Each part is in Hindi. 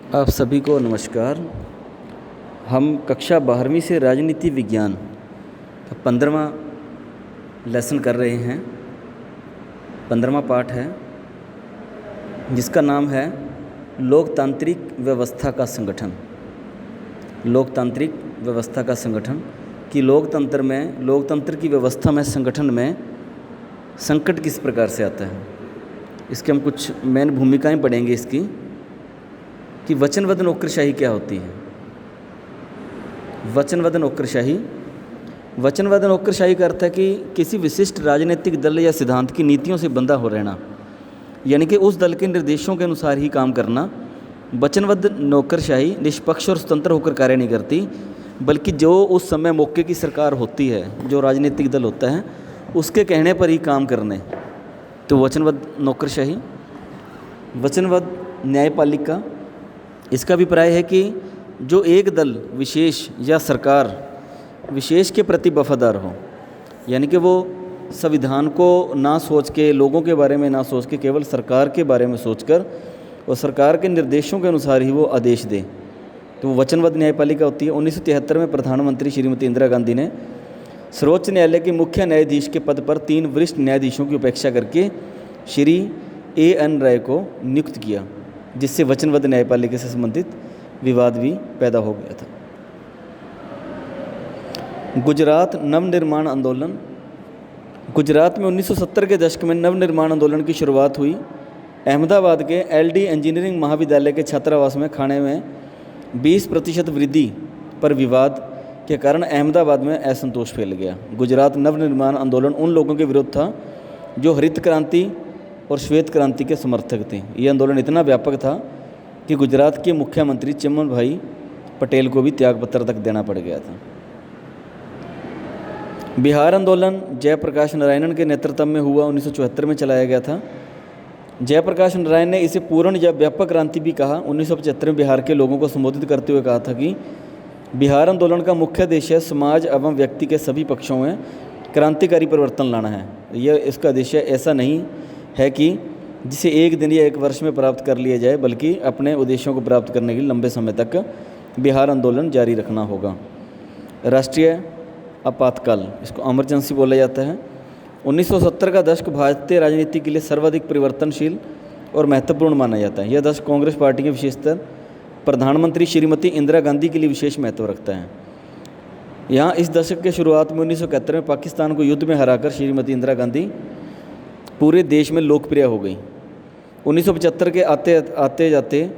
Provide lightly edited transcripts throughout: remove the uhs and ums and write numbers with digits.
आप सभी को नमस्कार। हम कक्षा 12वीं से राजनीति विज्ञान का 15वां लेसन कर रहे हैं। 15वां पाठ है जिसका नाम है लोकतांत्रिक व्यवस्था का संगठन। लोकतांत्रिक व्यवस्था का संगठन कि लोकतंत्र की व्यवस्था में, संगठन में संकट किस प्रकार से आता है। इसके हम कुछ मेन भूमिकाएं पढ़ेंगे इसकी कि वचनबद्ध नौकरशाही क्या होती है। वचनबद्ध नौकरशाही का अर्थ है कि किसी विशिष्ट राजनीतिक दल या सिद्धांत की नीतियों से बंधा हो रहना, यानी कि उस दल के निर्देशों के अनुसार ही काम करना। वचनबद्ध नौकरशाही निष्पक्ष और स्वतंत्र होकर कार्य नहीं करती, बल्कि जो उस समय मौके की सरकार होती है, जो राजनीतिक दल होता है, उसके कहने पर ही काम करने, तो वचनबद्ध नौकरशाही। वचनबद्ध न्यायपालिका, इसका अभिप्राय है कि जो एक दल विशेष या सरकार विशेष के प्रति वफादार हो, यानी कि वो संविधान को ना सोच के, लोगों के बारे में ना सोच के, केवल सरकार के बारे में सोचकर और सरकार के निर्देशों के अनुसार ही वो आदेश दे, तो वो वचनबद्ध न्यायपालिका होती है। 1973 में प्रधानमंत्री श्रीमती इंदिरा गांधी ने सर्वोच्च न्यायालय के मुख्य न्यायाधीश के पद पर 3 वरिष्ठ न्यायाधीशों की उपेक्षा करके श्री A.N. राय को नियुक्त किया, जिससे वचनबद्ध न्यायपालिका से संबंधित विवाद भी पैदा हो गया था। गुजरात नवनिर्माण आंदोलन। गुजरात में 1970 के दशक में नवनिर्माण आंदोलन की शुरुआत हुई। अहमदाबाद के LD इंजीनियरिंग महाविद्यालय के छात्रावास में खाने में 20% वृद्धि पर विवाद के कारण अहमदाबाद में असंतोष फैल गया। गुजरात नवनिर्माण आंदोलन उन लोगों के विरुद्ध था जो हरित क्रांति और श्वेत क्रांति के समर्थक थे। ये आंदोलन इतना व्यापक था कि गुजरात के मुख्यमंत्री चिमन भाई पटेल को भी त्यागपत्र तक देना पड़ गया था। बिहार आंदोलन जयप्रकाश नारायणन के नेतृत्व में हुआ, 1974 में चलाया गया था। जयप्रकाश नारायण ने इसे पूर्ण या व्यापक क्रांति भी कहा। 1975 में बिहार के लोगों को संबोधित करते हुए कहा था कि बिहार आंदोलन का मुख्य उद्देश्य समाज एवं व्यक्ति के सभी पक्षों में क्रांतिकारी परिवर्तन लाना है। यह इसका उद्देश्य ऐसा नहीं है कि जिसे एक दिन या एक वर्ष में प्राप्त कर लिया जाए, बल्कि अपने उद्देश्यों को प्राप्त करने के लिए लंबे समय तक बिहार आंदोलन जारी रखना होगा। राष्ट्रीय आपातकाल, इसको इमरजेंसी बोला जाता है। 1970 का दशक भारतीय राजनीति के लिए सर्वाधिक परिवर्तनशील और महत्वपूर्ण माना जाता है। यह दशक कांग्रेस पार्टी के विशेषतर प्रधानमंत्री श्रीमती इंदिरा गांधी के लिए विशेष महत्व रखता है। यहाँ इस दशक के शुरुआत में 1971 में पाकिस्तान को युद्ध में हराकर श्रीमती इंदिरा गांधी पूरे देश में लोकप्रिय हो गई। 1975 के आते जाते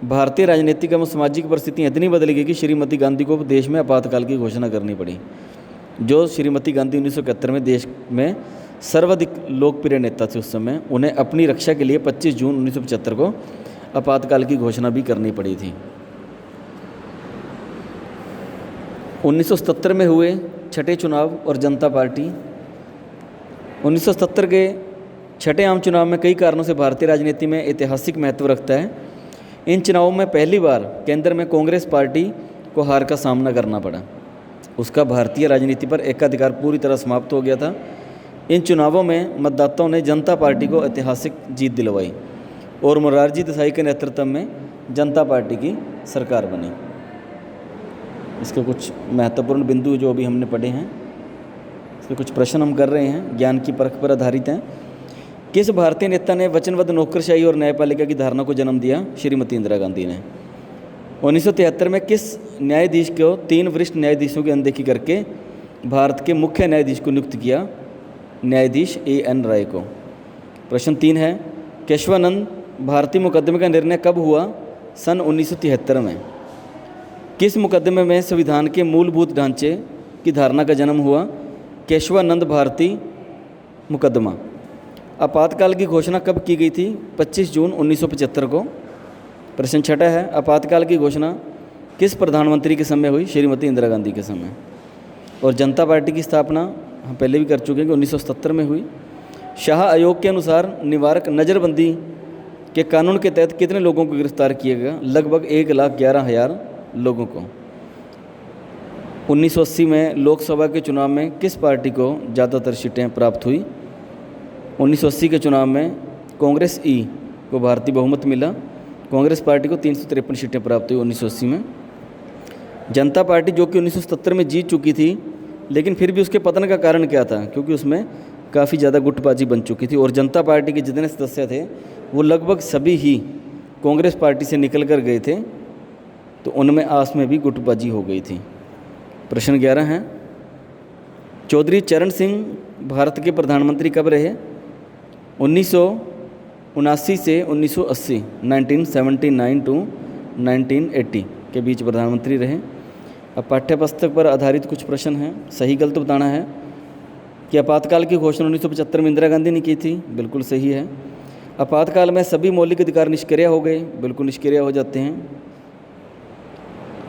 भारतीय राजनीतिक एवं सामाजिक परिस्थितियाँ इतनी बदल गई कि श्रीमती गांधी को देश में आपातकाल की घोषणा करनी पड़ी। जो श्रीमती गांधी 1971 में देश में सर्वाधिक लोकप्रिय नेता थे उस समय, उन्हें अपनी रक्षा के लिए 25 जून 1975 को आपातकाल की घोषणा भी करनी पड़ी थी। 1977 में हुए छठे चुनाव और जनता पार्टी। 1977 के छठे आम चुनाव में कई कारणों से भारतीय राजनीति में ऐतिहासिक महत्व रखता है। इन चुनावों में पहली बार केंद्र में कांग्रेस पार्टी को हार का सामना करना पड़ा। उसका भारतीय राजनीति पर एकाधिकार पूरी तरह समाप्त हो गया था। इन चुनावों में मतदाताओं ने जनता पार्टी को ऐतिहासिक जीत दिलवाई और मोरारजी देसाई के नेतृत्व में जनता पार्टी की सरकार बनी। इसके कुछ महत्वपूर्ण बिंदु जो अभी हमने पढ़े हैं, इसके कुछ प्रश्न हम कर रहे हैं, ज्ञान की परख पर आधारित हैं। किस भारतीय नेता ने वचनबद्ध नौकरशाही और न्यायपालिका की धारणा को जन्म दिया? श्रीमती इंदिरा गांधी ने। 1973 में किस न्यायाधीश को 3 वरिष्ठ न्यायाधीशों की अनदेखी करके भारत के मुख्य न्यायाधीश को नियुक्त किया? न्यायाधीश A.N. राय को। प्रश्न 3 है, केशवानंद भारतीय मुकदमे का निर्णय कब हुआ? सन 1973 में। किस मुकदमे में संविधान के मूलभूत ढांचे की धारणा का जन्म हुआ? केशवानंद भारती मुकदमा। आपातकाल की घोषणा कब की गई थी? 25 जून 1975 को। प्रश्न 6 है, आपातकाल की घोषणा किस प्रधानमंत्री के समय हुई? श्रीमती इंदिरा गांधी के समय। और जनता पार्टी की स्थापना हम पहले भी कर चुके हैं कि 1977 में हुई। शाह आयोग के अनुसार निवारक नज़रबंदी के कानून के तहत कितने लोगों को गिरफ्तार किया गया? लगभग 1,11,000 लोगों को। 1980 में लोकसभा के चुनाव में किस पार्टी को ज़्यादातर सीटें प्राप्त हुई? 1980 के चुनाव में कांग्रेस को भारतीय बहुमत मिला कांग्रेस पार्टी को 353 सीटें प्राप्त हुई 1980 में। जनता पार्टी जो कि 1977 में जीत चुकी थी, लेकिन फिर भी उसके पतन का कारण क्या था? क्योंकि उसमें काफ़ी ज़्यादा गुटबाजी बन चुकी थी और जनता पार्टी के जितने सदस्य थे वो लगभग सभी ही कांग्रेस पार्टी से निकल कर गए थे, तो उनमें आस में भी गुटबाजी हो गई थी। प्रश्न 11 है, चौधरी चरण सिंह भारत के प्रधानमंत्री कब रहे? 1979 से 1980, 1979 टू 1980 के बीच प्रधानमंत्री रहे। अब पाठ्य पुस्तक पर आधारित कुछ प्रश्न हैं, सही गलत बताना है। कि आपातकाल की घोषणा 1975 में इंदिरा गांधी ने की थी, बिल्कुल सही है। आपातकाल में सभी मौलिक अधिकार निष्क्रिय हो गए, बिल्कुल निष्क्रिय हो जाते हैं।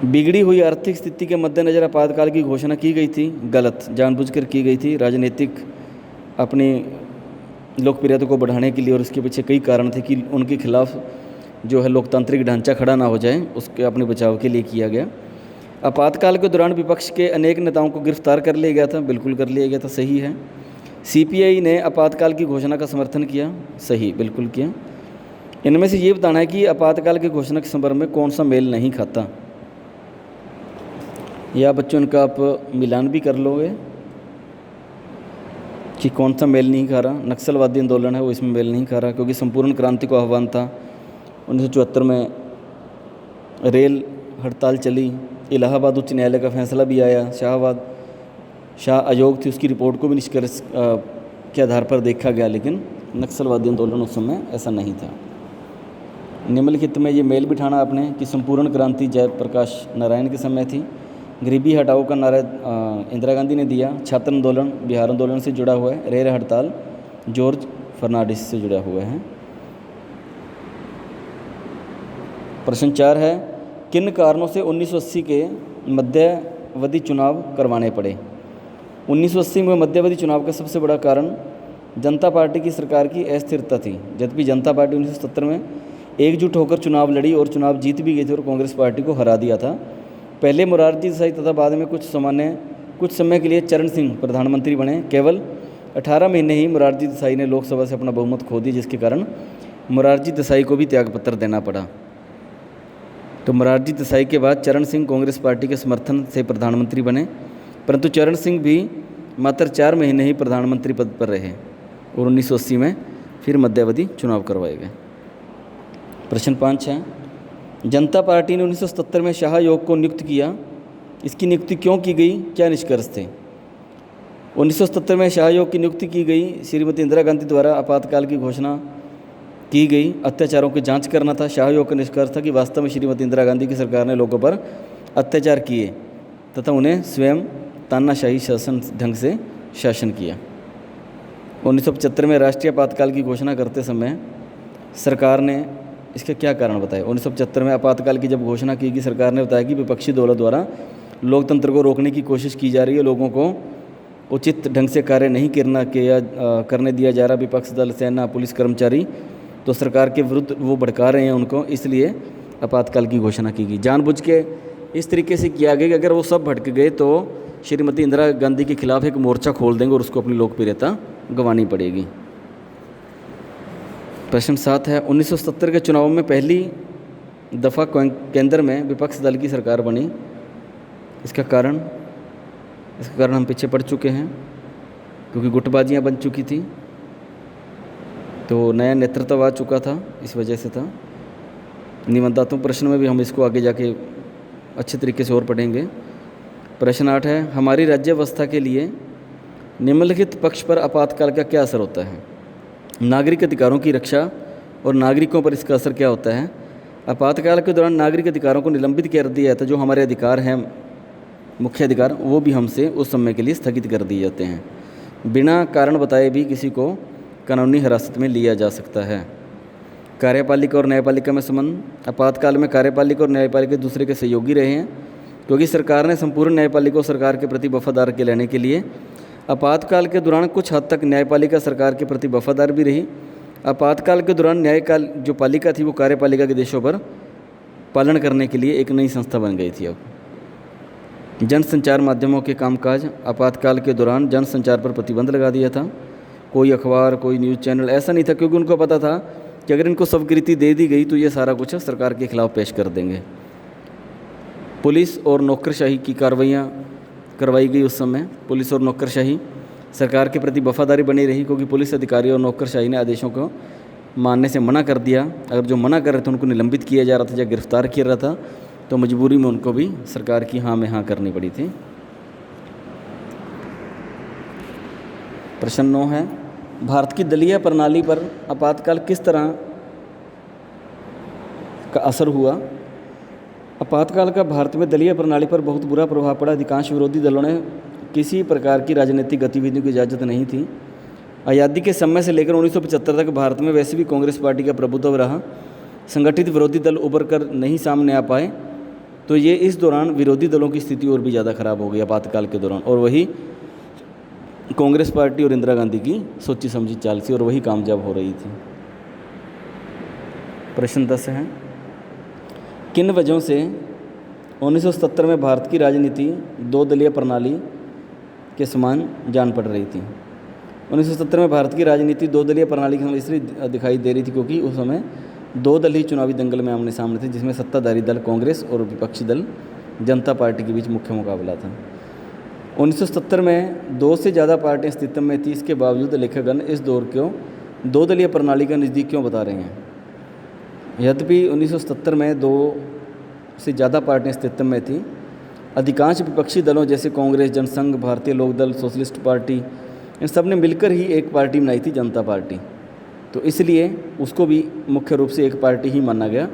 बिगड़ी हुई आर्थिक स्थिति के मद्देनज़र आपातकाल की घोषणा की गई थी, गलत, जानबूझकर की गई थी। राजनीतिक अपनी लोकप्रियता को बढ़ाने के लिए, और इसके पीछे कई कारण थे कि उनके खिलाफ जो है लोकतांत्रिक ढांचा खड़ा ना हो जाए, उसके अपने बचाव के लिए किया गया। आपातकाल के दौरान विपक्ष के अनेक नेताओं को गिरफ्तार कर लिया गया था, बिल्कुल कर लिया गया था, सही है। सीपीआई ने आपातकाल की घोषणा का समर्थन किया, सही, बिल्कुल किया। इनमें से ये बताना है कि आपातकाल की घोषणा के संदर्भ में कौन सा मेल नहीं खाता, या बच्चों इनका आप मिलान भी कर लोगे कि कौन सा मेल नहीं खा रहा। नक्सलवादी आंदोलन है वो इसमें मेल नहीं खा रहा, क्योंकि संपूर्ण क्रांति को आह्वान था। 1974 में रेल हड़ताल चली, इलाहाबाद उच्च न्यायालय का फैसला भी आया, शाह आयोग थी, उसकी रिपोर्ट को भी निष्कर्ष के आधार पर देखा गया, लेकिन नक्सलवादी आंदोलन उस समय ऐसा नहीं था। निम्नलिखित में ये मेल बिठाना आपने कि संपूर्ण क्रांति जयप्रकाश नारायण के समय थी। गरीबी हटाओ का नारा इंदिरा गांधी ने दिया। छात्र आंदोलन बिहार आंदोलन से जुड़ा हुआ है। रेल हड़ताल जॉर्ज फर्नांडिस से जुड़ा हुआ है। प्रश्न 4 है, किन कारणों से 1980 के मध्यावधि चुनाव करवाने पड़े? 1980 में मध्यावधि चुनाव का सबसे बड़ा कारण जनता पार्टी की सरकार की अस्थिरता थी। जबकि जनता पार्टी 1970 में एकजुट होकर चुनाव लड़ी और चुनाव जीत भी गई थी और कांग्रेस पार्टी को हरा दिया था। पहले मोरारजी देसाई तथा बाद में कुछ समय के लिए चरण सिंह प्रधानमंत्री बने। केवल 18 महीने ही मोरारजी देसाई ने लोकसभा से अपना बहुमत खो दिया, जिसके कारण मोरारजी देसाई को भी त्यागपत्र देना पड़ा। तो मोरारजी देसाई के बाद चरण सिंह कांग्रेस पार्टी के समर्थन से प्रधानमंत्री बने, परंतु चरण सिंह भी मात्र 4 महीने ही प्रधानमंत्री पद पर रहे और 1980 में फिर मध्यावधि चुनाव करवाए गए। प्रश्न 5 है, जनता पार्टी ने 1977 में शाह योग को नियुक्त किया। इसकी नियुक्ति क्यों की गई, क्या निष्कर्ष थे? 1977 में शाह योग की नियुक्ति की गई। श्रीमती इंदिरा गांधी द्वारा आपातकाल की घोषणा की गई, अत्याचारों की जांच करना था। शाह योग का निष्कर्ष था कि वास्तव में श्रीमती इंदिरा गांधी की सरकार ने लोगों पर अत्याचार किए तथा उन्हें स्वयं तानाशाही शासन ढंग से शासन किया। 1975 में राष्ट्रीय आपातकाल की घोषणा करते समय सरकार ने इसका क्या कारण बताया? 1975 में आपातकाल की जब घोषणा की गई, सरकार ने बताया कि विपक्षी दलों द्वारा लोकतंत्र को रोकने की कोशिश की जा रही है, लोगों को उचित ढंग से कार्य नहीं करने दिया जा रहा। विपक्ष दल, सेना, पुलिस कर्मचारी तो सरकार के विरुद्ध वो भड़का रहे हैं उनको, इसलिए आपातकाल की घोषणा की गई। जानबूझ के इस तरीके से किया गया कि अगर वो सब भटक गए तो श्रीमती इंदिरा गांधी के खिलाफ एक मोर्चा खोल देंगे और उसको अपनी लोकप्रियता गंवानी पड़ेगी। प्रश्न 7 है, 1970 के चुनाव में पहली दफ़ा केंद्र में विपक्ष दल की सरकार बनी। इसका कारण हम पीछे पड़ चुके हैं, क्योंकि गुटबाजियां बन चुकी थी, तो नया नेतृत्व आ चुका था, इस वजह से था। निबंधात्मक प्रश्न में भी हम इसको आगे जाके अच्छे तरीके से और पढ़ेंगे। प्रश्न 8 है, हमारी राज्य व्यवस्था के लिए निम्नलिखित पक्ष पर आपातकाल का क्या असर होता है? नागरिक अधिकारों की रक्षा और नागरिकों पर इसका असर क्या होता है? आपातकाल के दौरान नागरिक अधिकारों को निलंबित कर दिया जाता है। जो हमारे अधिकार हैं, मुख्य अधिकार, वो भी हमसे उस समय के लिए स्थगित कर दिए जाते हैं। बिना कारण बताए भी किसी को कानूनी हिरासत में लिया जा सकता है। कार्यपालिका और न्यायपालिका में संबंध, आपातकाल में कार्यपालिका और न्यायपालिका दूसरे के सहयोगी रहे हैं, क्योंकि सरकार ने संपूर्ण न्यायपालिका को सरकार के प्रति वफादार के लेने के लिए आपातकाल के दौरान कुछ हद तक न्यायपालिका सरकार के प्रति वफादार भी रही। आपातकाल के दौरान न्यायकाल जो पालिका थी वो कार्यपालिका के देशों पर पालन करने के लिए एक नई संस्था बन गई थी। अब जनसंचार माध्यमों के कामकाज, आपातकाल के दौरान जनसंचार पर प्रतिबंध लगा दिया था। कोई अखबार, कोई न्यूज़ चैनल ऐसा नहीं था, क्योंकि उनको पता था कि अगर इनको स्वीकृति दे दी गई तो ये सारा कुछ सरकार के खिलाफ पेश कर देंगे। पुलिस और नौकरशाही की कार्रवाइयाँ करवाई गई उस समय। पुलिस और नौकरशाही सरकार के प्रति वफादारी बनी रही, क्योंकि पुलिस अधिकारी और नौकरशाही ने आदेशों को मानने से मना कर दिया। अगर जो मना कर रहे थे उनको निलंबित किया जा रहा था या गिरफ्तार किया रहा था, तो मजबूरी में उनको भी सरकार की हाँ में हाँ करनी पड़ी थी। प्रश्न 9 है, भारत की दलीय प्रणाली पर आपातकाल किस तरह का असर हुआ? आपातकाल का भारत में दलीय प्रणाली पर बहुत बुरा प्रभाव पड़ा। अधिकांश विरोधी दलों ने किसी प्रकार की राजनीतिक गतिविधियों की इजाज़त नहीं थी। आज़ादी के समय से लेकर 1975 तक भारत में वैसे भी कांग्रेस पार्टी का प्रभुत्व रहा। संगठित विरोधी दल उभर कर नहीं सामने आ पाए, तो ये इस दौरान विरोधी दलों की स्थिति और भी ज़्यादा खराब हो गई आपातकाल के दौरान। और वही कांग्रेस पार्टी और इंदिरा गांधी की सोची समझी चाल थी और वही कामयाब हो रही थी। प्रश्न 10 है, किन वजहों से 1977 में भारत की राजनीति दो दलीय प्रणाली के समान जान पड़ रही थी? 1970 में भारत की राजनीति दो दलीय प्रणाली के समान इसलिए दिखाई दे रही थी क्योंकि उस समय दो दल ही चुनावी दंगल में आमने सामने थे, जिसमें सत्ताधारी दल कांग्रेस और विपक्षी दल जनता पार्टी के बीच मुख्य मुकाबला था। 1970 में दो से ज़्यादा पार्टियां अस्तित्व में थी, इसके बावजूद लेखकगण इस दौर को दो दलीय प्रणाली का नज़दीक क्यों बता रहे हैं? यद्यपि 1970 में दो से ज़्यादा पार्टियां अस्तित्व में थी, अधिकांश विपक्षी दलों जैसे कांग्रेस, जनसंघ, भारतीय लोकदल, सोशलिस्ट पार्टी, इन सब ने मिलकर ही एक पार्टी बनाई थी, जनता पार्टी। तो इसलिए उसको भी मुख्य रूप से एक पार्टी ही माना गया।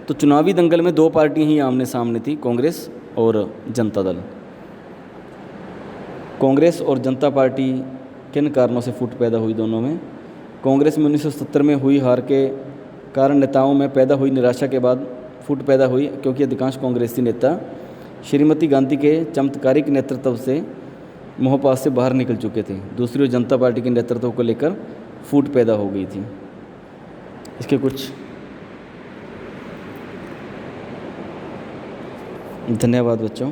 तो चुनावी दंगल में दो पार्टियां ही आमने सामने थी, कांग्रेस और जनता दल। कांग्रेस और जनता पार्टी किन कारणों से फूट पैदा हुई दोनों में? कांग्रेस में 1970 में हुई हार के कारण नेताओं में पैदा हुई निराशा के बाद फूट पैदा हुई, क्योंकि अधिकांश कांग्रेसी नेता श्रीमती गांधी के चमत्कारिक नेतृत्व से मोहपास से बाहर निकल चुके थे। दूसरी ओर जनता पार्टी के नेतृत्व को लेकर फूट पैदा हो गई थी। इसके कुछ धन्यवाद बच्चों।